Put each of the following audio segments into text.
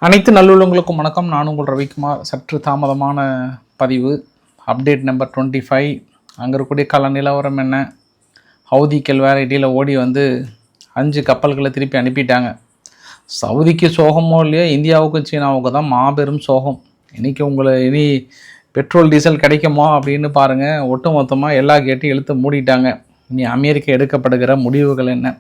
அனைத்து நல்லுள்ளங்களுக்கும் வணக்கம். நான் உங்கள் ரவிக்குமார். சற்று தாமதமான பதிவு. Update number 25. அங்கே இருக்கக்கூடிய கள நிலவரம் என்ன? ஹவுதிக்கள் வேறு இடையில் ஓடி வந்து 5 கப்பல்களை திருப்பி அனுப்பிட்டாங்க. சவுதிக்கு சோகமோ இல்லையோ, இந்தியாவுக்கும் சீனாவுக்கு தான் மாபெரும் சோகம். இன்றைக்கி இனி பெட்ரோல் டீசல் கிடைக்குமோ அப்படின்னு பாருங்கள். ஒட்டுமொத்தமாக எல்லா கேட்டையும் இழுத்து மூடிட்டாங்க. இனி அமெரிக்கா எடுக்கப்படுகிற முடிவுகள் என்ன?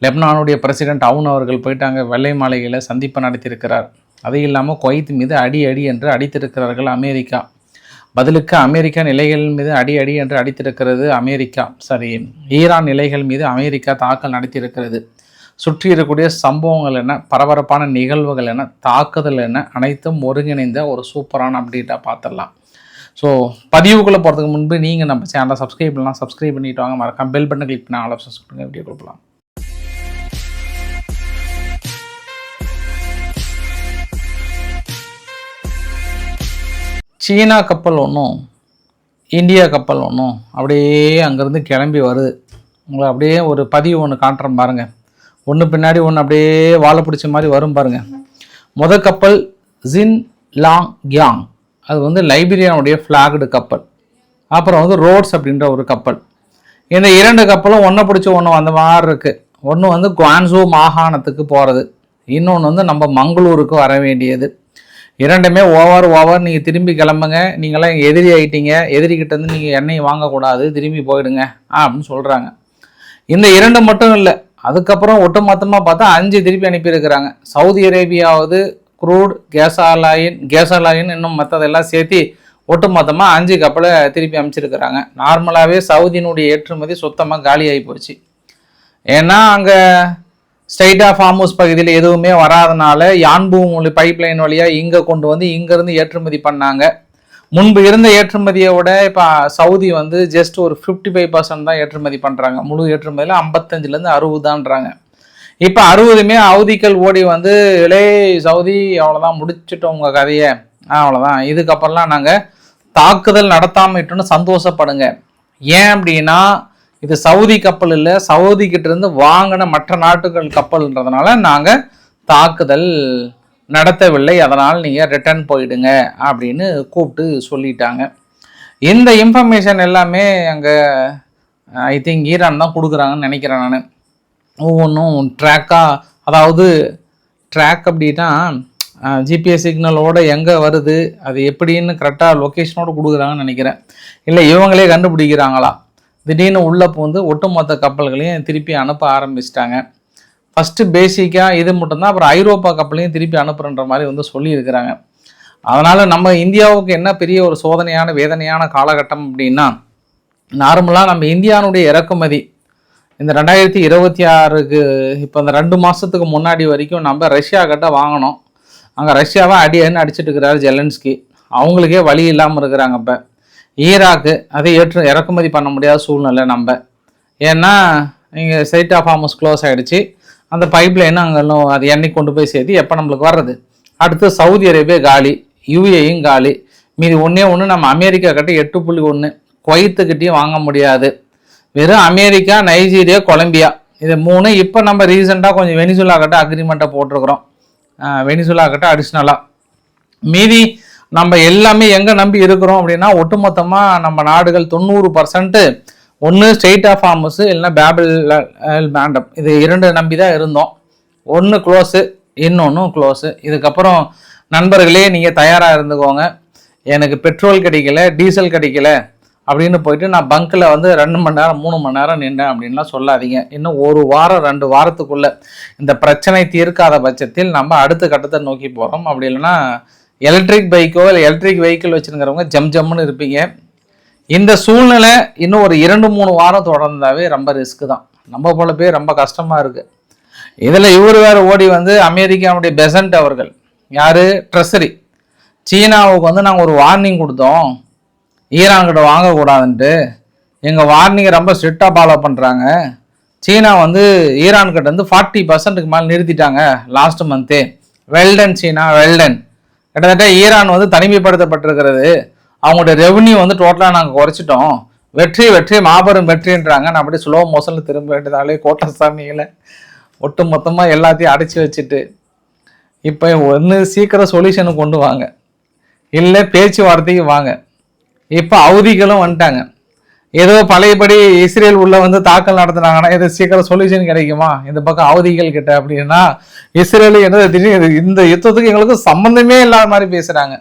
லெபனானுடைய பிரசிடென்ட் அவுன் அவர்கள் போயிட்டாங்க. வெள்ளை மாளிகையில் சந்திப்பை நடத்தியிருக்கிறார். அது இல்லாமல் குவைத் மீது அடி என்று அடித்திருக்கிறார்கள் அமெரிக்கா. பதிலுக்கு அமெரிக்கா நிலைகள் மீது அடி என்று அடித்திருக்கிறது அமெரிக்கா. ஈரான் நிலைகள் மீது அமெரிக்கா தாக்கல் நடத்தியிருக்கிறது. சுற்றி இருக்கக்கூடிய சம்பவங்கள் என்ன, பரபரப்பான நிகழ்வுகள் என்ன, தாக்குதல் என்ன, அனைத்தும் ஒருங்கிணைந்த ஒரு சூப்பரான அப்டேட்டாக பார்த்துடலாம். ஸோ பதிவுக்குள்ளே போகிறதுக்கு முன்பு நீங்கள் நம்ம சேனலை சப்ஸ்கிரைப் பண்ணலாம். சப்ஸ்கிரைப் பண்ணிவிட்டு வாங்க. மறக்காம பெல் பட்டன் கிளிக் பண்ணி ஆல் ஆப்ஷன்ஸ் கொடுங்க. வீடியோ கொடுக்கலாம். சீனா கப்பல் ஒன்றும் இந்தியா கப்பல் ஒன்றும் அப்படியே அங்கேருந்து கிளம்பி வருது. உங்களை அப்படியே ஒரு பதிவு ஒன்று காட்டுறேன் பாருங்கள். ஒன்று பின்னாடி ஒன்று அப்படியே வாழை பிடிச்ச மாதிரி வரும் பாருங்கள். முதல் கப்பல் ஜின் லாங் கியாங், அது வந்து லைபீரியாவுடைய ஃப்ளாக்டு கப்பல். அப்புறம் வந்து ரோட்ஸ் அப்படின்ற ஒரு கப்பல். இந்த 2 கப்பலும் ஒன்றை பிடிச்சி ஒன்று வந்த மாதிரி இருக்குது. ஒன்று வந்து குவான்சோ மாகாணத்துக்கு போகிறது, இன்னொன்று வந்து நம்ம மங்களூருக்கு வர வேண்டியது. இரண்டுமே ஓவர் நீங்கள் திரும்பி கிளம்புங்க, நீங்களாம் எதிரி ஆகிட்டீங்க, எதிரிக்கிட்ட இருந்து நீங்கள் எண்ணெய் வாங்கக்கூடாது, திரும்பி போயிடுங்க அப்படின்னு சொல்கிறாங்க. இந்த 2 மட்டும் இல்லை, அதுக்கப்புறம் ஒட்டுமொத்தமாக பார்த்தா 5 திருப்பி அனுப்பியிருக்கிறாங்க. சவுதி அரேபியாவது குரூட் கேசாலாயின் இன்னும் மற்றதெல்லாம் சேர்த்து ஒட்டுமொத்தமாக 5 கப்பலை திருப்பி அமைச்சிருக்கிறாங்க. நார்மலாகவே சவுதியினுடைய ஏற்றுமதி சுத்தமாக காலி ஆகி போச்சு. ஏன்னா அங்கே ஸ்ட்ரைட் ஆஃப் ஹார்முஸ் பகுதியில் எதுவுமே வராதனால யான்பூம் பைப்லைன் வழியாக இங்கே கொண்டு வந்து இங்கேருந்து ஏற்றுமதி பண்ணாங்க. முன்பு இருந்த ஏற்றுமதியை விட இப்போ சவுதி வந்து ஜஸ்ட் ஒரு 55% தான் ஏற்றுமதி பண்ணுறாங்க. முழு ஏற்றுமதியில் 55லேருந்து 60 தான்றாங்க. இப்போ 60மே ஹவுதிக்கள் ஓடி வந்து இலே சவுதி அவ்வளோதான், முடிச்சுட்டோம் உங்கள் கதையை, அவ்வளோதான், இதுக்கப்புறம்லாம் நாங்கள் தாக்குதல் நடத்தாமட்டோன்னு சந்தோஷப்படுங்க. ஏன் அப்படின்னா இது சவுதி கப்பல் இல்லை, சவுதி கிட்ட இருந்து வாங்கின மற்ற நாட்டுகள் கப்பல்ன்றதுனால நாங்கள் தாக்குதல் நடத்தவில்லை, அதனால் நீங்கள் ரிட்டர்ன் போயிடுங்க அப்படின்னு கூப்பிட்டு சொல்லிட்டாங்க. இந்த இன்ஃபர்மேஷன் எல்லாமே அங்கே ஐ திங்க் ஈரான் தான் கொடுக்குறாங்கன்னு நினைக்கிறேன் நான். ஒவ்வொன்றும் ட்ராக்காக, அதாவது ட்ராக் அப்படின்னா ஜிபிஎஸ் சிக்னலோடு எங்கே வருது, அது எப்படின்னு கரெக்டாக லொக்கேஷனோடு கொடுக்குறாங்கன்னு நினைக்கிறேன். இல்லை இவங்களே கண்டுபிடிக்கிறாங்களா? திடீர்னு உள்ளே போந்து ஒட்டுமொத்த கப்பல்களையும் திருப்பி அனுப்ப ஆரம்பிச்சிட்டாங்க. ஃபஸ்ட்டு பேசிக்காக இது மட்டும்தான், அப்புறம் ஐரோப்பா கப்பலையும் திருப்பி அனுப்புகிற மாதிரி வந்து சொல்லியிருக்கிறாங்க. அதனால் நம்ம இந்தியாவுக்கு என்ன பெரிய ஒரு சோதனையான வேதனையான காலகட்டம் அப்படின்னா, நார்மலாக நம்ம இந்தியாவுடைய இறக்குமதி இந்த 2026க்கு இப்போ இந்த 2 மாதத்துக்கு முன்னாடி வரைக்கும் நம்ம ரஷ்யா கிட்ட வாங்கினோம். அங்கே ரஷ்யாவை அடிச்சுட்டு இருக்கிறாரு ஜெலன்ஸ்கி. அவங்களுக்கே வழி இல்லாமல் இருக்கிறாங்க. இப்போ ஈராக்கு அதை இறக்குமதி பண்ண முடியாத சூழ்நிலை நம்ம. ஏன்னா இங்கே ஸ்ட்ரைட் ஆஃப் ஹார்முஸ் க்ளோஸ் ஆகிடுச்சு. அந்த பைப் லைனும் அங்கே அது எண்ணெய் கொண்டு போய் சேர்த்து எப்போ நம்மளுக்கு வர்றது? அடுத்து சவுதி அரேபியா காலி, யூஏயும் காலி. மீதி ஒன்று நம்ம அமெரிக்கா கிட்ட 8.1, குவைத்துக்கிட்டையும் வாங்க முடியாது. வெறும் அமெரிக்கா, நைஜீரியா, கொலம்பியா, இது 3. இப்போ நம்ம ரீசெண்டாக கொஞ்சம் வெனிசுலா கிட்ட அக்ரிமெண்ட்டை போட்டிருக்கிறோம். வெனிசுலா கிட்ட அடிஷ்னலாக. மீதி நம்ம எல்லாமே எங்கே நம்பி இருக்கிறோம் அப்படின்னா, ஒட்டுமொத்தமாக நம்ம நாடுகள் 90% ஒன்று ஸ்ட்ரெயிட் ஆஃப் ஹார்முஸ் இல்லைன்னா பேபிள் மேண்டம், இது 2 நம்பி தான் இருந்தோம். ஒன்று க்ளோஸு, இன்னொன்று க்ளோஸு. இதுக்கப்புறம் நண்பர்களே நீங்கள் தயாராக இருந்துக்கோங்க. எனக்கு பெட்ரோல் கிடைக்கல, டீசல் கிடைக்கல அப்படின்னு போயிட்டு நான் பங்க்கில் வந்து 2 மணி நேரம் 3 மணி நேரம் நின்றேன் அப்படின்லாம் சொல்லாதீங்க. இன்னும் 1 வாரம் 2 வாரத்துக்குள்ளே இந்த பிரச்சனை தீர்க்காத பட்சத்தில் நம்ம அடுத்த கட்டத்தை நோக்கி போகிறோம். அப்படி இல்லைன்னா எலக்ட்ரிக் பைக்கோ இல்லை எலக்ட்ரிக் வெஹிக்கிள் வச்சுருக்கிறவங்க ஜம்முன்னு இருப்பீங்க. இந்த சூழ்நிலை இன்னும் ஒரு 2-3 வாரம் தொடர்ந்தாவே ரொம்ப ரிஸ்க்கு தான். நம்ம போல பேர் ரொம்ப கஷ்டமாக இருக்குது. இதில் இவர் வேறு ஓடி வந்து அமெரிக்காவுடைய பெசன்ட் அவர்கள், யார், ட்ரெஸரி, சீனாவுக்கு வந்து நாங்கள் ஒரு வார்னிங் கொடுத்தோம், ஈரான்கிட்ட வாங்கக்கூடாதுன்ட்டு. எங்கள் வார்னிங்கை ரொம்ப ஸ்ட்ரிக்டாக ஃபாலோ பண்ணுறாங்க. சீனா வந்து ஈரான்கிட்ட வந்து 40%க்கு மேலே நிறுத்திட்டாங்க லாஸ்ட் மந்த்தே. வெல்டன் சீனா, வெல்டன். கிட்டத்தட்ட ஈரான் வந்து தனிமைப்படுத்தப்பட்டிருக்கிறது. அவங்களோட ரெவன்யூ வந்து டோட்டலாக நாங்கள் குறைச்சிட்டோம். வெற்றி மாபெரும் வெற்றின்றாங்க. நான் அப்படியே ஸ்லோ மோஷனில் திரும்ப வேண்டியதாலே கோட்டசாமியில் ஒட்டு மொத்தமாக எல்லாத்தையும் அடைச்சி வச்சுட்டு இப்போ ஒன்று சீக்கிரம் சொல்யூஷனுக்கு கொண்டு வாங்க, இல்லை பேச்சுவார்த்தைக்கு வாங்க. இப்போ ஹவுதிகளும் வந்துட்டாங்க. ஏதோ பழையபடி இஸ்ரேல் உள்ள வந்து தாக்கல் நடத்துனாங்கன்னா இது சீக்கிரம் சொல்யூஷன் கிடைக்குமா இந்த பக்கம் ஹவுதிகள் கிட்ட அப்படின்னா, இஸ்ரேல் என்ன திடீர்னு இந்த யுத்தத்துக்கு எங்களுக்கு சம்மந்தமே இல்லாத மாதிரி பேசுகிறாங்க.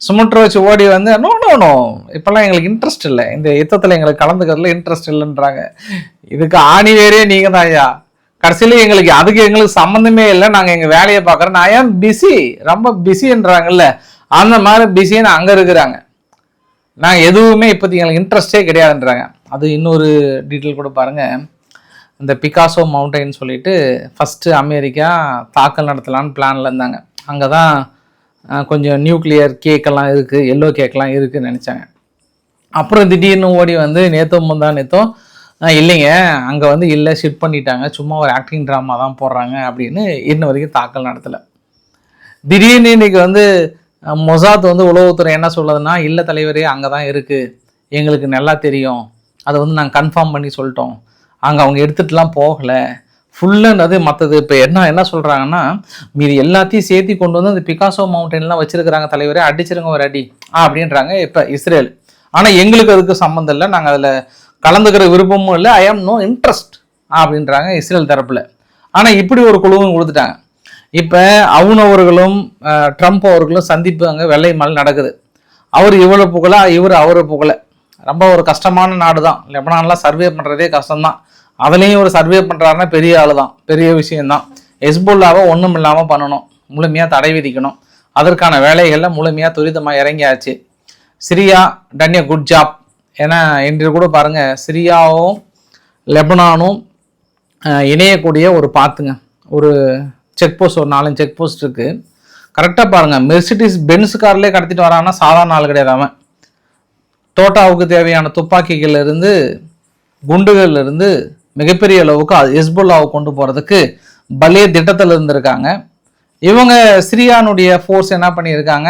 சுமற்ற வச்சு ஓடி வந்து நோ நோ நோ இப்போல்லாம் எங்களுக்கு இன்ட்ரெஸ்ட் இல்லை, இந்த யுத்தத்தில் எங்களுக்கு கலந்துக்கிறதுல இன்ட்ரெஸ்ட் இல்லைன்றாங்க. இதுக்கு ஆணி வேறே நீங்கள் தான் ஐயா. கடைசியில் எங்களுக்கு சம்மந்தமே இல்லை, நாங்கள் எங்கள் வேலையை பார்க்குறோம், நான் ஏன் பிஸி ரொம்ப பிஸின்றாங்கல்ல, அந்த மாதிரி பிஸின்னு அங்கே இருக்கிறாங்க. நாங்கள் எதுவுமே இப்போதைக்கு எங்களுக்கு இன்ட்ரெஸ்டே கிடையாதுன்றாங்க. அது இன்னொரு டீட்டெயில் கூட பாருங்கள். இந்த பிகாசோ மவுண்டைன் சொல்லிட்டு ஃபஸ்ட்டு அமெரிக்கா தாக்கல் நடத்தலான்னு பிளானில் இருந்தாங்க. அங்கே தான் கொஞ்சம் நியூக்ளியர் கேக்கெல்லாம் இருக்குது, எல்லோ கேக்கெல்லாம் இருக்குதுன்னு நினச்சாங்க. அப்புறம் திடீர்னு ஓடி வந்து நேத்தோ இல்லைங்க அங்கே வந்து இல்லை ஷிஃப்ட் பண்ணிட்டாங்க, சும்மா ஒரு ஆக்டிங் ட்ராமா தான் போடுறாங்க அப்படின்னு இன்ன வரைக்கும் தாக்கல் நடத்தலை. திடீர்னு இன்றைக்கி வந்து மொசாத் வந்து உளவுத்துறை என்ன சொல்லுதுன்னா, இல்லை தலைவரே அங்கே தான் இருக்குது, எங்களுக்கு நல்லா தெரியும், அதை வந்து நாங்கள் கன்ஃபார்ம் பண்ணி சொல்லிட்டோம், அங்கே அவங்க எடுத்துகிட்டுலாம் போகலை ஃபுல்லுன்றது மற்றது. இப்போ என்ன சொல்கிறாங்கன்னா, மீது எல்லாத்தையும் சேர்த்தி கொண்டு வந்து அந்த பிகாசோ மவுண்டன்லாம் வச்சுருக்கிறாங்க தலைவரே, அடிச்சிருங்க ஒரு அடி அப்படின்றாங்க இப்போ இஸ்ரேல். ஆனால் எங்களுக்கு அதுக்கு சம்மந்தம் இல்லை, நாங்கள் அதில் கலந்துக்கிற விருப்பமும் இல்லை, ஐ ஆம் நோ இன்ட்ரெஸ்ட் அப்படின்றாங்க இஸ்ரேல் தரப்பில். ஆனால் இப்படி ஒரு குழுவும் கொடுத்துட்டாங்க. இப்போ அவர்களும் ட்ரம்ப் அவர்களும் சந்திப்பு அங்கே வெள்ளை மால் நடக்குது. அவர் இவ்வளோ புகழ, இவர் அவரை புகழ. ரொம்ப ஒரு கஷ்டமான நாடு தான் லெபனான்லாம், சர்வே பண்ணுறதே கஷ்டம்தான். அதுலேயும் ஒரு சர்வே பண்ணுறாருன்னா பெரிய ஆள் தான், பெரிய விஷயந்தான். ஹெஸ்புல்லாவை ஒன்றும் இல்லாமல் பண்ணணும், முழுமையாக தடை விதிக்கணும். அதற்கான வேலைகளில் முழுமையாக துரிதமாக இறங்கியாச்சு. சிரியா டன் எ குட் ஜாப். ஏன்னா இன்று கூட பாருங்கள், சிரியாவும் லெபனானும் இணையக்கூடிய ஒரு பார்த்துங்க ஒரு செக் போஸ்ட், ஒரு 4 செக் போஸ்ட் இருக்குது. கரெக்டாக பாருங்கள், மெர்சிடிஸ் பென்ஸ் கார்லேயே கடத்திட்டு வராங்கன்னா சாதாரண ஆள் கிடையாது அவன். தோட்டாவுக்கு தேவையான துப்பாக்கிகள்லேருந்து குண்டுகள்லேருந்து மிகப்பெரிய அளவுக்கு ஹெஸ்புல்லாவை கொண்டு போகிறதுக்கு பலே திட்டத்தில் இருந்திருக்காங்க. இவங்க சிரியானுடைய ஃபோர்ஸ் என்ன பண்ணியிருக்காங்க,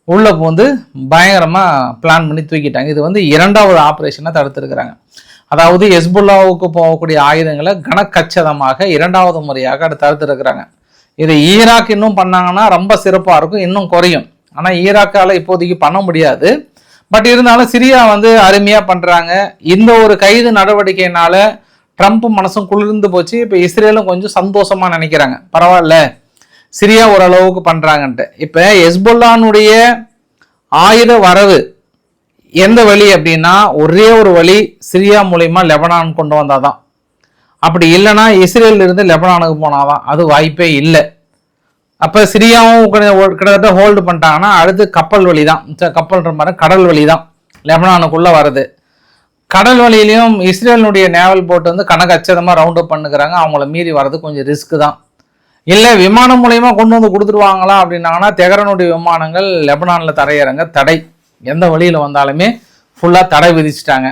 உள்ளே வந்து பயங்கரமாக பிளான் பண்ணி தூக்கிட்டாங்க. இது வந்து 2வது ஆப்ரேஷனை தடுத்துருக்குறாங்க. அதாவது ஹெஸ்புல்லாவுக்கு போகக்கூடிய ஆயுதங்களை கனக்கச்சிதமாக 2வது முறையாக தடுத்துருக்குறாங்க. இது ஈராக் இன்னும் பண்ணாங்கன்னா ரொம்ப சிறப்பாக இருக்கும், இன்னும் குறையும். ஆனால் ஈராக்கால் இப்போதைக்கு பண்ண முடியாது. பட் இருந்தாலும் சிரியா வந்து அருமையாக பண்ணுறாங்க. இந்த ஒரு கைது நடவடிக்கையினால ட்ரம்ப் மனசும் குளிர்ந்து போச்சு. இப்போ இஸ்ரேலும் கொஞ்சம் சந்தோஷமாக நினைக்கிறாங்க, பரவாயில்ல சிரியா ஓரளவுக்கு பண்ணுறாங்கன்ட்டு. இப்போ ஹெஸ்புல்லானுடைய ஆயுத வரவு எந்த வழி அப்படின்னா, ஒரே ஒரு வழி, சிரியா மூலயமா லெபனான் கொண்டு வந்தாதான். அப்படி இல்லைன்னா இஸ்ரேல் இருந்து லெபனானுக்கு போனாதான், அது வாய்ப்பே இல்லை. அப்போ சிரியாவும் கிட்டத்தட்ட ஹோல்டு பண்ணிட்டாங்கன்னா அடுத்து கப்பல் வழி தான், கப்பல்ன்ற மாதிரி கடல் வழி தான் லெபனானுக்குள்ளே வருது. கடல் வழியிலையும் இஸ்ரேலினுடைய நேவல் போட்டு வந்து கணக்கச்சிதமாக ரவுண்ட் அப் பண்ணுக்கிறாங்க. அவங்கள மீறி வர்றது கொஞ்சம் ரிஸ்க்கு தான். இல்லை விமானம் மூலயமா கொண்டு வந்து கொடுத்துருவாங்களா அப்படின்னாங்கன்னா, தெஹ்ரானுடைய விமானங்கள் லெபனானில் தரையிறங்க தடை, எந்த வழியில் வந்தாலுமே ஃபுல்லாக தடை விதிச்சிட்டாங்க.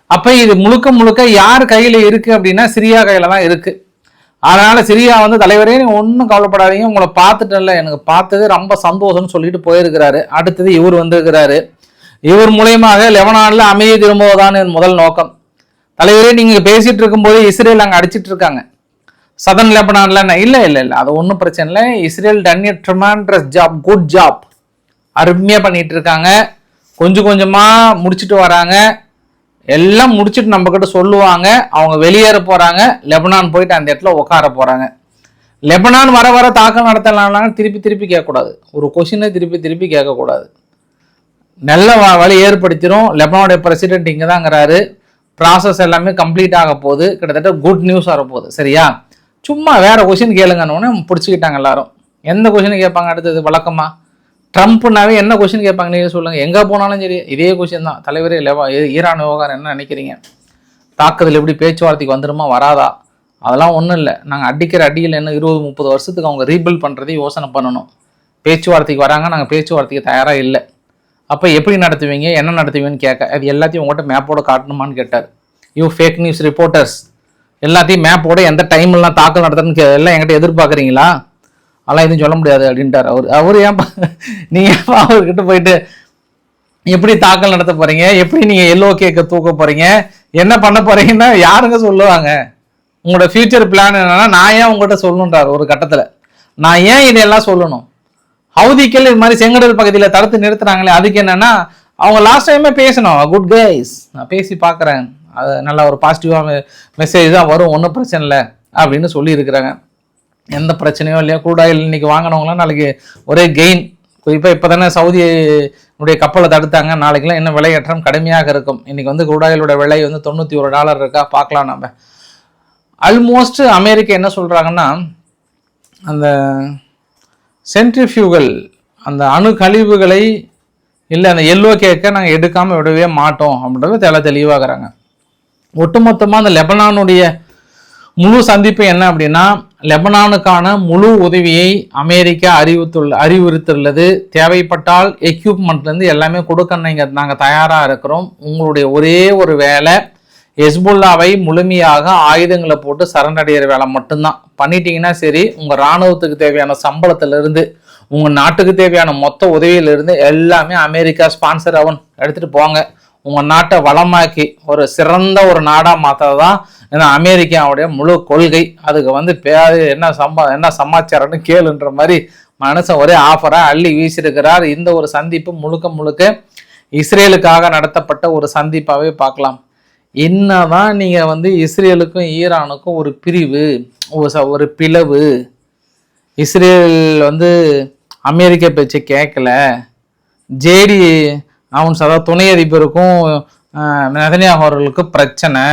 அப்போ இது முழுக்க யார் கையில் இருக்குது அப்படின்னா சிரியா கையில் தான் இருக்குது. அதனால் சிரியா வந்து தலைவரே ஒன்றும் கவலைப்படாதீங்க, உங்களை பார்த்துட்டல, எனக்கு பார்த்தது ரொம்ப சந்தோஷம்னு சொல்லிட்டு போயிருக்கிறாரு. அடுத்தது இவர் வந்திருக்கிறாரு. இவர் மூலயமாக லெபனானில் அமைதி திரும்புவதான் என் முதல் நோக்கம். தலைவரே நீங்கள் பேசிகிட்டு இருக்கும்போது இஸ்ரேல் அங்கே அடிச்சிட்டு இருக்காங்க சதன் லெபனான்ல. இல்லை அது ஒன்றும் பிரச்சனை இல்லை. இஸ்ரேல் டன் எ ட்ரெமெண்டஸ் ஜாப், குட் ஜாப், அருமையாக பண்ணிகிட்டு இருக்காங்க. கொஞ்சம் கொஞ்சமாக முடிச்சுட்டு வராங்க. எல்லாம் முடிச்சுட்டு நம்மக்கிட்ட சொல்லுவாங்க. அவங்க வெளியேற போகிறாங்க, லெபனான் போயிட்டு அந்த இடத்துல உட்கார போகிறாங்க. லெபனான் வர தாக்கல் நடத்தலாம்னா திருப்பி கேட்கக்கூடாது, ஒரு கொஷினை திருப்பி கேட்கக்கூடாது. நல்ல வழி ஏற்படுத்திடும். லெபனானுடைய பிரசிடென்ட் இங்கே தாங்கிறாரு. ப்ராசஸ் எல்லாமே கம்ப்ளீட் ஆக போகுது. கிட்டத்தட்ட குட் நியூஸ் வரப்போகுது. சரியா? சும்மா வேறு கொஷின் கேளுங்கன்னு பிடிச்சிக்கிட்டாங்க எல்லாரும். எந்த கொஷின் கேட்பாங்க அடுத்தது? வழக்கமாக ட்ரம்ப்னாவே என்ன கொஷின் கேட்பாங்க நீங்கள் சொல்லுங்கள். எங்கே போனாலும் சரி இதே கொஷின் தான். தலைவரே ஈரான் விவகாரம் என்ன நினைக்கிறீங்க? தாக்குதல் எப்படி பேச்சுவார்த்தைக்கு வந்துடுமா வராதா? அதெல்லாம் ஒன்றும் இல்லை. நாங்கள் அடிக்கிற அடியில் என்ன 20-30 வருஷத்துக்கு அவங்க ரீபில்ட் பண்ணுறதையும் யோசனை பண்ணணும். பேச்சுவார்த்தைக்கு வராங்க, நாங்கள் பேச்சுவார்த்தைக்கு தயாராக இல்லை. அப்போ எப்படி நடத்துவீங்க, என்ன நடத்துவீங்கன்னு கேட்க, அது எல்லாத்தையும் உங்கள்கிட்ட மேப்போட காட்டணுமான்னு கேட்டார். யூ ஃபேக் நியூஸ் ரிப்போர்ட்டர்ஸ், எல்லாத்தையும் மேப்போட எந்த டைம்லாம் தாக்கல் நடத்துறதுன்னு எல்லாம் என்கிட்ட எதிர்பார்க்குறீங்களா? அதெல்லாம் எதுவும் சொல்ல முடியாது அப்படின்ட்டார் அவர் ஏன்பா நீங்கள் ஏன்பா அவர்கிட்ட போயிட்டு எப்படி தாக்கல் நடத்த போகிறீங்க, எப்படி நீங்கள் எல்லோ கேக்கை தூக்க போகிறீங்க, என்ன பண்ண போகிறீங்கன்னா யாருங்க சொல்லுவாங்க? உங்களோட ஃபியூச்சர் பிளான் என்னன்னா நான் ஏன் உங்கள்கிட்ட சொல்லணுன்றார் ஒரு கட்டத்தில். நான் ஏன் இதெல்லாம் சொல்லணும்? ஹவுதிகள் இது மாதிரி செங்கடல் பகுதியில் தடுத்து நிறுத்துறாங்களே, அதுக்கு என்னன்னா அவங்க லாஸ்ட் டைமே பேசணும். குட் கைஸ், நான் பேசி பார்க்குறேன், அது நல்ல ஒரு பாசிட்டிவாக மெசேஜ் தான் வரும், ஒன்றும் பிரச்சனை இல்லை அப்படின்னு சொல்லியிருக்கிறாங்க. எந்த பிரச்சனையும் இல்லையா? க்ரூட் ஆயில் இன்னைக்கு வாங்கினவங்களாம் நாளைக்கு ஒரே கெயின். குறிப்பாக இப்போ தானே சவுதியுடைய கப்பலை தடுத்தாங்க, நாளைக்கெல்லாம் இன்னும் விலையேற்றம் கடுமையாக இருக்கும். இன்னைக்கு வந்து க்ரூட் ஆயிலோட விலை வந்து $91 இருக்கா, பார்க்கலாம் நம்ம. ஆல்மோஸ்ட் அமெரிக்கா என்ன சொல்கிறாங்கன்னா, அந்த சென்ட்ரிஃபியூகல் அந்த அணு கழிவுகளை இல்லை அந்த எல்லோ கேக்கை நாங்கள் எடுக்காமல் விடவே மாட்டோம் அப்படின்றத தெளிவாகிறாங்க. ஒட்டுமொத்தமாக அந்த லெபனானுடைய முழு சந்திப்பு என்ன அப்படின்னா, லெபனானுக்கான முழு உதவியை அமெரிக்கா அறிவுறுத்துள்ளது. தேவைப்பட்டால் எக்யூப்மெண்ட்லேருந்து எல்லாமே கொடுக்க நாங்கள் தயாராக இருக்கிறோம். உங்களுடைய ஒரே ஒரு வேலை ஹெஸ்புல்லாவை முழுமையாக ஆயுதங்களை போட்டு சரணடைகிற வேலை மட்டும்தான் பண்ணிட்டீங்கன்னா சரி. உங்கள் இராணுவத்துக்கு தேவையான சம்பளத்திலிருந்து உங்கள் நாட்டுக்கு தேவையான மொத்த உதவியிலிருந்து எல்லாமே அமெரிக்கா ஸ்பான்சர் அவன் எடுத்துகிட்டு போங்க. உங்கள் நாட்டை வளமாக்கி ஒரு சிறந்த ஒரு நாடாக மாற்றது தான் ஏன்னா அமெரிக்காவுடைய முழு கொள்கை. அதுக்கு வந்து என்ன சமாச்சாரம்னு கேளுன்ற மாதிரி மனுஷன் ஒரே ஆஃபராக அள்ளி வீசியிருக்கிறார். இந்த ஒரு சந்திப்பு முழுக்க இஸ்ரேலுக்காக நடத்தப்பட்ட ஒரு சந்திப்பாகவே பார்க்கலாம். என்னதான் நீங்கள் வந்து இஸ்ரேலுக்கும் ஈரானுக்கும் ஒரு பிரிவு, ஒரு பிளவு, இஸ்ரேல் வந்து அமெரிக்க பேச்சை கேட்கல, ஜேடி அவன் துணை அதிபருக்கும் நெதன்யாஹு அவர்களுக்கும் பிரச்சனை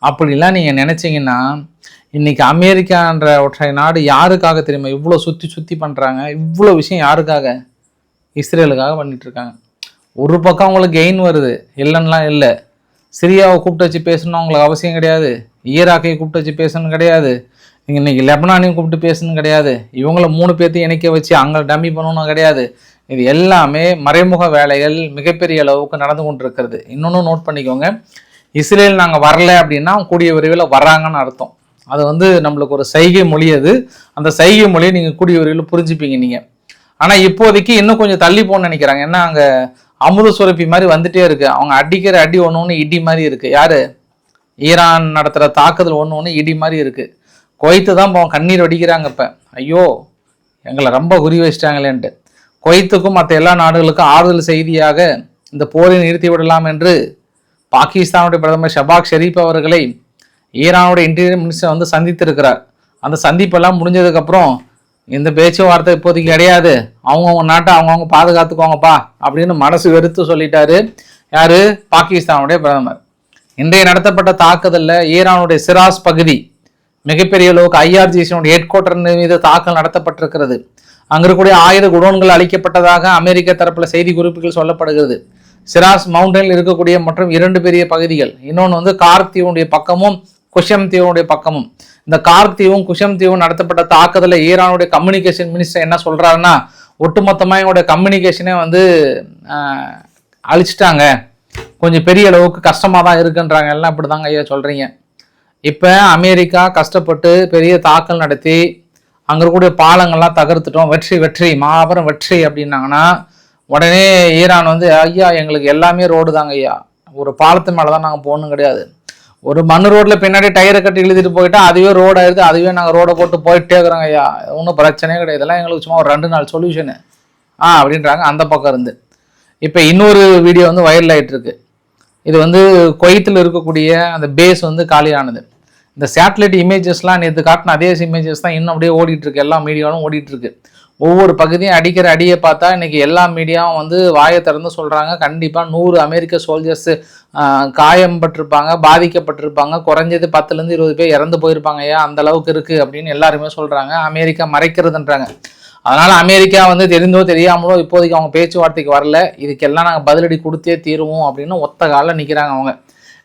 அப்படிலாம் நீங்கள் நினச்சிங்கன்னா, இன்னைக்கு அமெரிக்கான்ற ஒற்றை நாடு யாருக்காக தெரியுமா இவ்வளோ சுற்றி பண்ணுறாங்க? இவ்வளோ விஷயம் யாருக்காக? இஸ்ரேலுக்காக பண்ணிட்டு இருக்காங்க. ஒரு பக்கம் அவங்களுக்கு கெயின் வருது, இல்லைன்னெலாம் இல்லை. சிரியாவை கூப்பிட்டு வச்சு பேசணும் அவங்களுக்கு அவசியம் கிடையாது. ஈராக்கையும் கூப்பிட்டு வச்சு பேசணும் கிடையாது. இன்னைக்கு லெபனானையும் கூப்பிட்டு பேசணும் கிடையாது. இவங்கள 3 பேர்த்தையும் இணைக்க வச்சு அங்கே டம்மி பண்ணணும் கிடையாது. இது எல்லாமே மறைமுக வேலைகள் மிகப்பெரிய அளவுக்கு நடந்து கொண்டு இருக்கிறது. இன்னொன்று நோட் பண்ணிக்கோங்க, இஸ்ரேல் நாங்கள் வரல அப்படின்னா கூடிய விரைவில் வர்றாங்கன்னு அர்த்தம். அது வந்து நம்மளுக்கு ஒரு சைகை மொழி. அது அந்த சைகை மொழியை நீங்கள் கூடிய விரைவில் புரிஞ்சுப்பீங்க நீங்கள். ஆனால் இப்போதைக்கு இன்னும் கொஞ்சம் தள்ளி போகணும்னு நினைக்கிறாங்க. ஏன்னா அங்கே அமுத சுரப்பி மாதிரி வந்துட்டே இருக்கு. அவங்க அடிக்கிற அடி ஒன்று இடி மாதிரி இருக்கு. யாரு? ஈரான் நடத்துகிற தாக்குதல் ஒன்று இடி மாதிரி இருக்கு. குவைத்து தான் கண்ணீர் வடிக்கிறாங்க. இப்போ ஐயோ எங்களை ரொம்ப குறி வச்சிட்டாங்களேன்ட்டு. குவைத்துக்கும் மற்ற எல்லா நாடுகளுக்கும் ஆறுதல் செய்தியாக இந்த போரை நிறுத்தி விடலாம் என்று பாகிஸ்தானுடைய பிரதமர் ஷபாக் ஷெரீப் அவர்களை ஈரானுடைய இன்டீரியர் மினிஸ்டர் வந்து சந்தித்திருக்கிறார். அந்த சந்திப்பெல்லாம் முடிஞ்சதுக்கப்புறம் இந்த பேச்சுவார்த்தை இப்போதைக்கு கிடையாது, அவங்கவுங்க நாட்டை அவங்கவுங்க பாதுகாத்துக்கோங்கப்பா அப்படின்னு மனசு வெறுத்து சொல்லிட்டாரு. யாரு? பாகிஸ்தானுடைய பிரதமர். இன்றைய நடத்தப்பட்ட தாக்குதலில் ஈரானுடைய சிராஸ் பகுதி மிகப்பெரிய அளவுக்கு IRGC ஹெட் குவார்டர் மீது தாக்கல் நடத்தப்பட்டிருக்கிறது. அங்க இருக்கக்கூடிய 1000 குடோன்கள் அளிக்கப்பட்டதாக அமெரிக்க தரப்புல செய்தி குறிப்புகள் சொல்லப்படுகிறது. சிராஸ் மவுண்டனில் இருக்கக்கூடிய மற்றும் 2 பெரிய பகுதிகள், இன்னொன்று வந்து கார்க் தீவுடைய பக்கமும் குஷம் தீவுடைய பக்கமும். இந்த கார்க் தீவும் குஷம் தீவும் நடத்தப்பட்ட தாக்குதல ஈரானுடைய கம்யூனிகேஷன் மினிஸ்டர் என்ன சொல்றாருன்னா, ஒட்டுமொத்தமாக எங்களுடைய கம்யூனிகேஷனே வந்து அழிச்சிட்டாங்க, கொஞ்சம் பெரிய அளவுக்கு கஷ்டமாக தான் இருக்குன்றாங்க. எல்லாம் இப்படி தாங்க ஐயா சொல்றீங்க. இப்போ அமெரிக்கா கஷ்டப்பட்டு பெரிய தாக்கல் நடத்தி அங்கே இருக்கக்கூடிய பாலங்கள்லாம் தகர்த்துட்டோம், வெற்றி மாபெரும் வெற்றி அப்படின்னாங்கன்னா, உடனே ஈரான் வந்து ஐயா எங்களுக்கு எல்லாமே ரோடு தாங்க ஐயா, ஒரு பாலத்து மேலே தான் நாங்கள் போகணும் கிடையாது, ஒரு மண் ரோட்டில் பின்னாடி டயரை கட்டி இழுத்துட்டு போயிட்டா அதுவே ரோடு ஆயிடுது, அதுவே நாங்கள் ரோடை போட்டு போயிட்டே இருக்கிறோங்க ஐயா, ஒன்றும் பிரச்சனையே கிடையாது, இதெல்லாம் எங்களுக்கு சும்மா ஒரு 2 நாள் சொல்யூஷனு அப்படின்றாங்க அந்த பக்கம் இருந்து. இப்போ இன்னொரு வீடியோ வந்து வைரல் ஆகிட்டு இருக்கு. இது வந்து குவைத்தில் இருக்கக்கூடிய அந்த பேஸ் வந்து காலியானது. இந்த சேட்டலைட் இமேஜஸ்லாம் நேற்று காட்டின அதே இமேஜஸ் தான் இன்னும் அப்படியே ஓடிட்டு இருக்கு, எல்லா மீடியாவும் ஓடிட்டு இருக்கு. ஒவ்வொரு பகுதியும் அடிக்கிற அடியை பார்த்தா இன்னைக்கு எல்லா மீடியாவும் வந்து வாயை திறந்து சொல்றாங்க, கண்டிப்பாக 100 அமெரிக்க சோல்ஜர்ஸ் காயம்பட்டிருப்பாங்க, பாதிக்கப்பட்டிருப்பாங்க, குறைஞ்சது 10லேருந்து 20 பேர் இறந்து போயிருப்பாங்க ஐயா, அந்த அளவுக்கு இருக்கு அப்படின்னு எல்லாருமே சொல்றாங்க. அமெரிக்கா மறைக்கிறதுன்றாங்க. அதனால அமெரிக்கா வந்து தெரிந்தோ தெரியாமலோ இப்போதைக்கு அவங்க பேச்சுவார்த்தைக்கு வரல, இதுக்கெல்லாம் நாங்கள் பதிலடி கொடுத்தே தீருவோம் அப்படின்னு ஒத்த காலில் நிற்கிறாங்க அவங்க.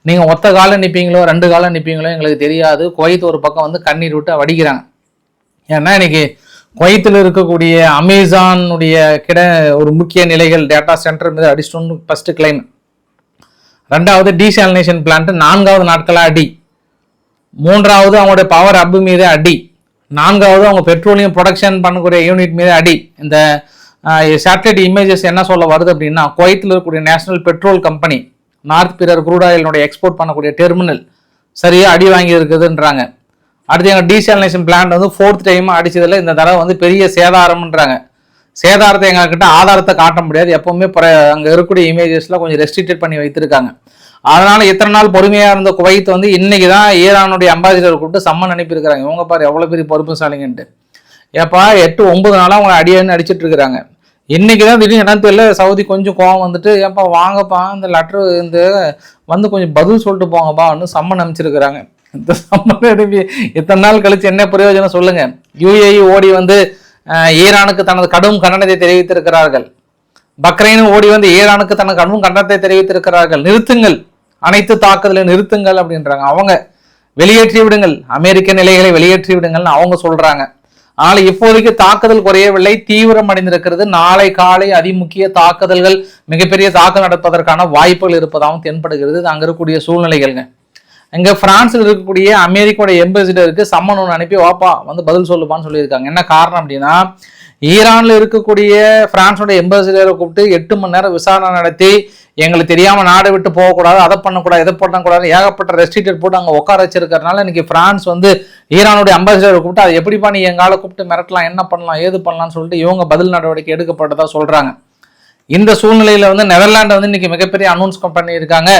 நீங்கள் ஒத்த காலில் நிற்பீங்களோ 2 காலில் நிற்பீங்களோ எங்களுக்கு தெரியாது. குவைத் ஒரு பக்கம் வந்து கண்ணீர் விட்டு வடிக்கிறாங்க. ஏன்னா இன்னைக்கு குவைத்தில் இருக்கக்கூடிய அமேசானுடைய ஒரு முக்கிய நிலைகள் டேட்டா சென்டர் மீது அடிச்சிட்டோன்னு ஃபர்ஸ்ட் கிளைம், 2வது டீசாலினேஷன் பிளான்ட் 4வது நாட்களாக அடி, 3வது அவங்களுடைய பவர் ஹப் மீது அடி, 4வது அவங்க பெட்ரோலியம் ப்ரொடக்ஷன் பண்ணக்கூடிய யூனிட் மீது அடி. இந்த சேட்டலைட் இமேஜஸ் என்ன சொல்ல வருது அப்படின்னா, குவைத்தில் இருக்கக்கூடிய நேஷனல் பெட்ரோல் கம்பெனி நார்த் பிறர் க்ரூட் ஆயிலினுடைய எக்ஸ்போர்ட் பண்ணக்கூடிய டெர்மினல் சரியா அடி வாங்கி இருக்குதுன்றாங்க. அடுத்து எங்கள் டீசாலினேஷன் பிளான்ட் வந்து 4th டைம் அடிச்சதில் இந்த தடவை வந்து பெரிய சேதாரம்ன்றாங்க. சேதாரத்தை எங்ககிட்ட ஆதாரத்தை காட்ட முடியாது, எப்பவுமே அங்கே இருக்கக்கூடிய இமேஜஸ்ல கொஞ்சம் ரெஸ்ட்ரிக்டட் பண்ணி வைத்திருக்காங்க. அதனால இத்தனை நாள் பொறுமையாக இருந்த குவைத் வந்து இன்னைக்கு தான் ஈரானுடைய அம்பாசிடர் கூப்பிட்டு சம்மன் அனுப்பியிருக்கிறாங்க. இவங்க பாரு எவ்வளோ பெரிய பொறுப்புசாலிங்கன்ட்டு. ஏப்பா 8-9 நாளாக அவங்களை அடியான்னு அடிச்சிட்டு இருக்கிறாங்க. இன்னைக்கு தான் திடீர்னு என்னன்னு தெரியல, சவுதி கொஞ்சம் கோவம் வந்துட்டு ஏப்பா வாங்கப்பா இந்த லெட்ரு இந்த வந்து கொஞ்சம் பதில் சொல்லிட்டு போங்கப்பா அப்படின்னு சம்மன் அனுப்பிச்சிருக்கிறாங்க. இந்த சம்மன் அனுப்பி இத்தனை நாள் கழிச்சு என்ன பிரயோஜனம் சொல்லுங்க. யுஏஇ ஓடி வந்து ஈரானுக்கு தனது கடும் கண்டனத்தை தெரிவித்திருக்கிறார்கள். பக்ரைன் ஓடி வந்து ஈரானுக்கு தனது கடும் கண்டனத்தை தெரிவித்திருக்கிறார்கள். நிறுத்துங்கள், அனைத்து தாக்குதலை நிறுத்துங்கள் அப்படின்றாங்க. அவங்க வெளியேற்றி விடுங்கள், அமெரிக்க நிலைகளை வெளியேற்றி விடுங்கள்னு அவங்க சொல்றாங்க. ஆனால் இப்போதைக்கு தாக்குதல் குறையவில்லை, தீவிரம் அடைந்திருக்கிறது. நாளை காலை அதிமுக்கிய தாக்குதல்கள், மிகப்பெரிய தாக்குதல் நடப்பதற்கான வாய்ப்புகள் இருப்பதாகவும் தென்படுகிறது. அங்க இருக்கக்கூடிய சூழ்நிலைகள்ங்க. இங்க பிரான்ஸ்ல இருக்கக்கூடிய அமெரிக்காவோட எம்பசிடருக்கு சம்மன் ஒன்று அனுப்பி வாப்பா வந்து பதில் சொல்லுப்பான்னு சொல்லியிருக்காங்க. என்ன காரணம் அப்படின்னா, ஈரான்ல இருக்கக்கூடிய பிரான்ஸோட எம்பசிடரை கூப்பிட்டு 8 மணி நேரம் விசாரணை நடத்தி எங்களுக்கு தெரியாம நாடு விட்டு போகக்கூடாது, அதை பண்ணக்கூடாது, இதை பண்ணக்கூடாது, ஏகப்பட்ட ரெஸ்ட்ரிக்டட் போட்டு அங்கே உட்கார வச்சிருக்கிறதுனால இன்னைக்கு பிரான்ஸ் வந்து ஈரானுடைய அம்பாசிடரை கூப்பிட்டு அது எப்படிப்பா நீ எங்கால கூப்பிட்டு மிரட்டலாம், என்ன பண்ணலாம், ஏது பண்ணலாம்னு சொல்லிட்டு இவங்க பதில் நடவடிக்கை எடுக்கப்பட்டதா சொல்றாங்க. இந்த சூழ்நிலையில வந்து நெதர்லாந்து வந்து இன்னைக்கு மிகப்பெரிய அனௌன்ஸ் பண்ணியிருக்காங்க.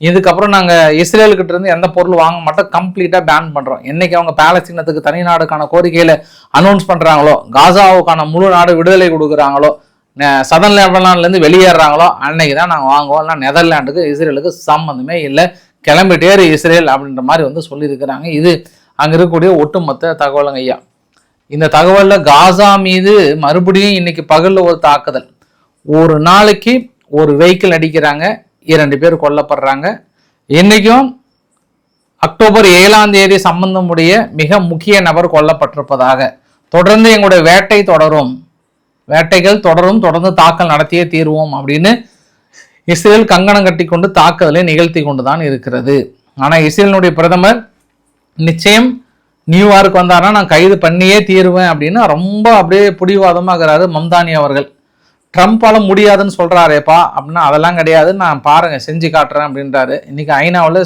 இதுக்கப்புறம் நாங்கள் இஸ்ரேலுக்கிட்ட இருந்து எந்த பொருள் வாங்க மாட்டோம், கம்ப்ளீட்டாக பேன் பண்ணுறோம். என்னைக்கு அவங்க பாலஸ்தீனத்துக்கு தனி நாடுக்கான கோரிக்கையில் அனௌன்ஸ் பண்ணுறாங்களோ, காசாவுக்கான முழு நாடு விடுதலை கொடுக்குறாங்களோ, சதன் லெபனான்லேருந்து வெளியேறாங்களோ அன்னைக்கு தான் நாங்கள் வாங்குவோம். இல்லை நெதர்லாண்டுக்கு இஸ்ரேலுக்கு சம்மந்தமே இல்லை, கிளம்பிட்டேரு இஸ்ரேல் அப்படின்ற மாதிரி வந்து சொல்லியிருக்கிறாங்க. இது அங்கே இருக்கக்கூடிய ஒட்டுமொத்த தகவலுங்க ஐயா. இந்த தகவலில் காசா மீது மறுபடியும் இன்னைக்கு பகலில் ஒரு தாக்குதல், ஒரு நாளைக்கு ஒரு வெஹிக்கிள் அடிக்கிறாங்க, 2 பேர் கொல்லப்படுறாங்க. இன்னைக்கும் அக்டோபர் 7ஆம் தேதி சம்பந்தமுடைய மிக முக்கிய நபர் கொல்லப்பட்டிருப்பதாக. தொடர்ந்து எங்களுடைய வேட்டை தொடரும், வேட்டைகள் தொடரும், தொடர்ந்து தாக்கல் நடத்தியே தீர்வோம் அப்படின்னு இஸ்ரேல் கங்கணம் கட்டி கொண்டு தாக்குதலை நிகழ்த்தி கொண்டுதான் இருக்கிறது. ஆனால் இஸ்ரேலினுடைய பிரதமர் நிச்சயம் நியூயார்க் வந்தாருன்னா நான் கைது பண்ணியே தீருவேன் அப்படின்னு ரொம்ப அப்படியே பிடிவாதமாகிறாரு மம்தானி அவர்கள். ட்ரம்ப்பால முடியாதுன்னு சொல்றாரேப்பா அப்படின்னா அதெல்லாம் கிடையாது, நான் பாருங்க செஞ்சு காட்டுறேன் அப்படின்றாரு. இன்னைக்கு ஐநாவில்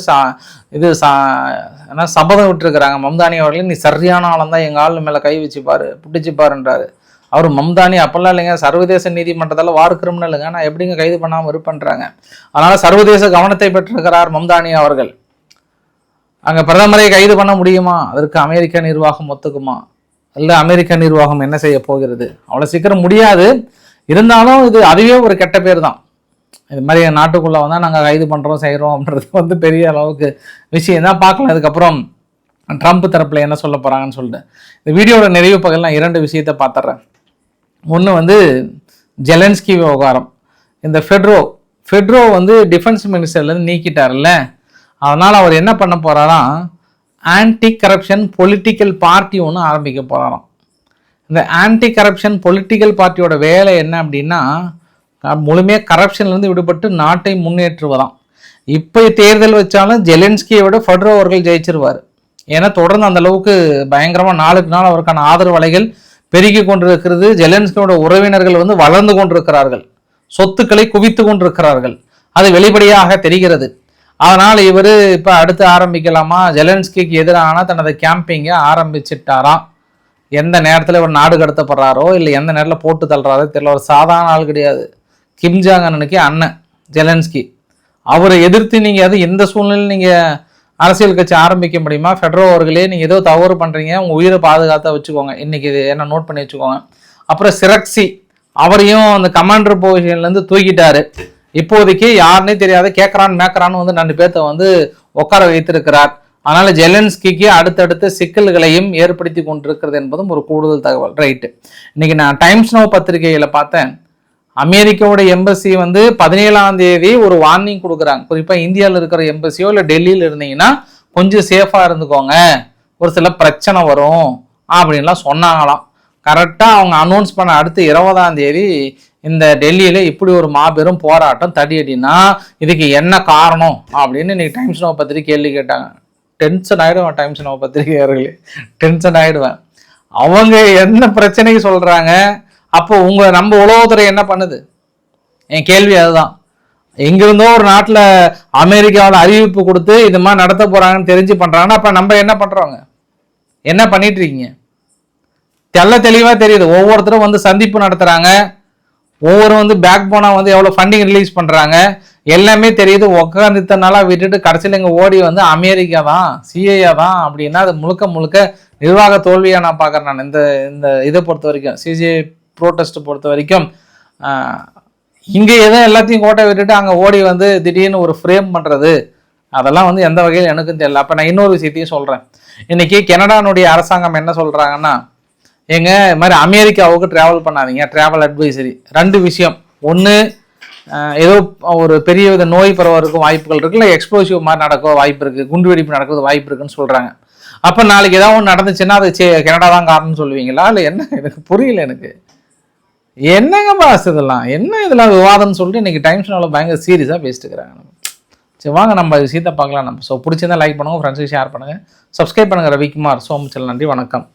சபதம் விட்டுருக்கிறாங்க மம்தானி அவர்கள், நீ சரியான ஆளும் தான் எங்கள் ஆள் மேலே கை வச்சுப்பாரு பிடிச்சிப்பாருன்றாரு. அவர் மம்தானி அப்பெல்லாம் இல்லைங்க, சர்வதேச நீதிமன்றத்தால் வார் கிரிமினலுங்க, நான் எப்படிங்க கைது பண்ணாமல் இருப்பேன்றாங்க. அதனால சர்வதேச கவனத்தை பெற்றிருக்கிறார் மம்தானி அவர்கள். அங்கே பிரதமரை கைது பண்ண முடியுமா? அதற்கு அமெரிக்க நிர்வாகம் ஒத்துக்குமா? இல்லை அமெரிக்க நிர்வாகம் என்ன செய்ய போகிறது? அவ்வளோ சீக்கிரம் முடியாது. இருந்தாலும் இது அதுவே ஒரு கெட்ட பேர் தான். இது மாதிரி நாட்டுக்குள்ளே வந்தால் நாங்கள் கைது பண்ணுறோம் செய்கிறோம் அப்படின்றது வந்து பெரிய அளவுக்கு விஷயம் தான். பார்க்கலாம் இதுக்கப்புறம் ட்ரம்ப் தரப்பில் என்ன சொல்ல போகிறாங்கன்னு சொல்லிட்டு. இந்த வீடியோட நிறைவு பகல் நான் 2 விஷயத்தை பார்த்துட்றேன். ஒன்று வந்து ஜெலன்ஸ்கி விவகாரம். இந்த ஃபெட்ரோ வந்து டிஃபென்ஸ் மினிஸ்டர்லேருந்து நீக்கிட்டார்ல, அதனால் அவர் என்ன பண்ண போகிறாராம், ஆன்டி கரப்ஷன் பொலிட்டிக்கல் பார்ட்டி ஒன்று ஆரம்பிக்க போகிறாராம். இந்த ஆன்டி கரப்ஷன் பொலிட்டிக்கல் பார்ட்டியோட வேலை என்ன அப்படின்னா, முழுமையாக கரப்ஷன்லேருந்து விடுபட்டு நாட்டை முன்னேற்றுவதாம். இப்போ தேர்தல் வச்சாலும் ஜெலன்ஸ்கியை விட ஃபெட்ரோ அவர்கள் ஜெயிச்சிருவார். ஏன்னா தொடர்ந்து அந்த அளவுக்கு பயங்கரமாக நாளுக்கு நாள் அவருக்கான ஆதரவு அலைகள் பெருகி கொண்டிருக்கிறது. ஜெலன்ஸ்கியோட உறவினர்கள் வந்து வளர்ந்து கொண்டிருக்கிறார்கள், சொத்துக்களை குவித்து கொண்டிருக்கிறார்கள், அது வெளிப்படையாக தெரிகிறது. அதனால் இவர் இப்போ அடுத்து ஆரம்பிக்கலாமா, ஜெலன்ஸ்கிக்கு எதிரான தனது கேம்பெயிங்கை ஆரம்பிச்சிட்டாராம். எந்த நேரத்தில் இவர் நாடு கடத்தப்படுறாரோ இல்லை எந்த நேரத்தில் போட்டு தள்ளுறாரோ தெரியல. ஒரு சாதாரண ஆள் கிடையாது. கிம் ஜாங் அண்ணனுக்கு அண்ணன் ஜெலன்ஸ்கி. அவரை எதிர்த்து நீங்கள் அது எந்த சூழ்நிலையில் நீங்கள் அரசியல் கட்சி ஆரம்பிக்க முடியுமா? ஃபெட்ரோ அவர்களே நீங்கள் ஏதோ தவறு பண்ணுறீங்க, உங்கள் உயிரை பாதுகாத்தா வச்சுக்கோங்க, இன்றைக்கி இது என்ன நோட் பண்ணி வச்சுக்கோங்க. அப்புறம் சிரக்சி அவரையும் அந்த கமாண்டர் பொசிஷன்லேருந்து தூக்கிட்டாரு. இப்போதைக்கு யாருன்னே தெரியாத மேக்கரான்னு வந்து 2 பேர்த்த வந்து உட்கார வைத்திருக்கிறார். அதனால ஜெலன்ஸ்கிக்கு அடுத்தடுத்த சிக்கல்களையும் ஏற்படுத்தி கொண்டிருக்கிறது என்பதும் ஒரு கூடுதல் தகவல். ரைட்டு, இன்னைக்கு நான் டைம்ஸ் நவ் பத்திரிகையில பார்த்தேன், அமெரிக்காவோட எம்பசி வந்து 17ஆம் தேதி ஒரு வார்னிங் கொடுக்குறாங்க. குறிப்பாக இந்தியாவில் இருக்கிற எம்பசியோ இல்லை டெல்லியில் இருந்தீங்கன்னா கொஞ்சம் சேஃபாக இருந்துக்கோங்க, ஒரு சில பிரச்சனை வரும் அப்படின்லாம் சொன்னாங்களாம். கரெக்டாக அவங்க அனௌன்ஸ் பண்ண அடுத்து 20ஆம் தேதி இந்த டெல்லியில் இப்படி ஒரு மாபெரும் போராட்டம் தடியடினா இதுக்கு என்ன காரணம் அப்படின்னு இன்னைக்கு டைம்ஸ் நவ் பத்திரிகை கேள்வி கேட்டாங்க. டென்ஷன் ஆகிடுவேன், டைம்ஸ் நவ் பத்திரிகையாளர்களே டென்ஷன் ஆகிடுவேன். அவங்க என்ன பிரச்சனைக்கு சொல்கிறாங்க, அப்போ நம்ம உளவுத்துறை என்ன பண்ணுது? என் கேள்வி அதுதான். எங்கிருந்தோ ஒரு நாட்டில் அமெரிக்காவில் அறிவிப்பு கொடுத்து இது மாதிரி நடத்த போகிறாங்கன்னு தெரிஞ்சு பண்ணுறாங்கன்னா அப்போ நம்ம என்ன பண்ணுறோங்க? என்ன பண்ணிட்டு இருக்கீங்க? தெளிவாக தெரியுது. ஒவ்வொருத்தரும் வந்து சந்திப்பு நடத்துகிறாங்க, ஒவ்வொரு பேக் போனால் எவ்வளோ ஃபண்டிங் ரிலீஸ் பண்ணுறாங்க, எல்லாமே தெரியுது. உட்காந்து இத்தனை நாளாக விட்டுட்டு கடைசியில் இங்கே ஓடி அமெரிக்கா தான், சிஏஏ தான் அப்படின்னா அது முழுக்க முழுக்க நிர்வாக தோல்வியாக நான் பார்க்குறேன். நான் இந்த இதை பொறுத்த வரைக்கும், சிசிஐ ப்ரோட்டஸ்ட் பொறுத்த வரைக்கும், இங்கே எல்லாத்தையும் கோட்டை விட்டுட்டு அங்கே ஓடி திடீர்னு ஒரு ஃப்ரேம் பண்ணுறது, அதெல்லாம் எந்த வகையில் எனக்கும் தெரியல. அப்போ நான் இன்னொரு விஷயத்தையும் சொல்கிறேன். இன்றைக்கி கனடானுடைய அரசாங்கம் என்ன சொல்கிறாங்கன்னா, இது மாதிரி அமெரிக்காவுக்கு ட்ராவல் பண்ணாதீங்க, ட்ராவல் அட்வைசரி. 2 விஷயம். ஒன்று, ஏதோ ஒரு பெரிய வித நோய் பரவறதுக்கும் வாய்ப்புகள் இருக்குது, இல்லை எக்ஸ்ப்ளோசிவ் மாதிரி நடக்க வாய்ப்பு இருக்குது, குண்டு வெடிப்பு நடக்கிறது வாய்ப்பு இருக்குன்னு சொல்கிறாங்க. அப்போ நாளைக்கு ஏதாவது ஒன்று நடந்துச்சுன்னா அது கனடா தான் காரணம்னு சொல்லுவீங்களா? இல்லை என்ன? எனக்கு புரியல. எனக்கு என்னங்க பாஸ் இதெல்லாம், என்ன இதெல்லாம் விவாதம்னு சொல்லிட்டு இன்றைக்கி டைம்ஸ் நாளில் பயங்கர சீரியஸாக பேசிட்டு இருக்கிறாங்க. சரி, வாங்க நம்ம விஷயத்தை பார்க்கலாம். நம்ம பிடிச்சிருந்தா லைக் பண்ணுங்கள், ஃப்ரெண்ட்ஸுக்கு ஷேர் பண்ணுங்கள், சப்ஸ்கிரைப் பண்ணுங்கள். ரவிக்குமார் சோமச்சல். நன்றி, வணக்கம்.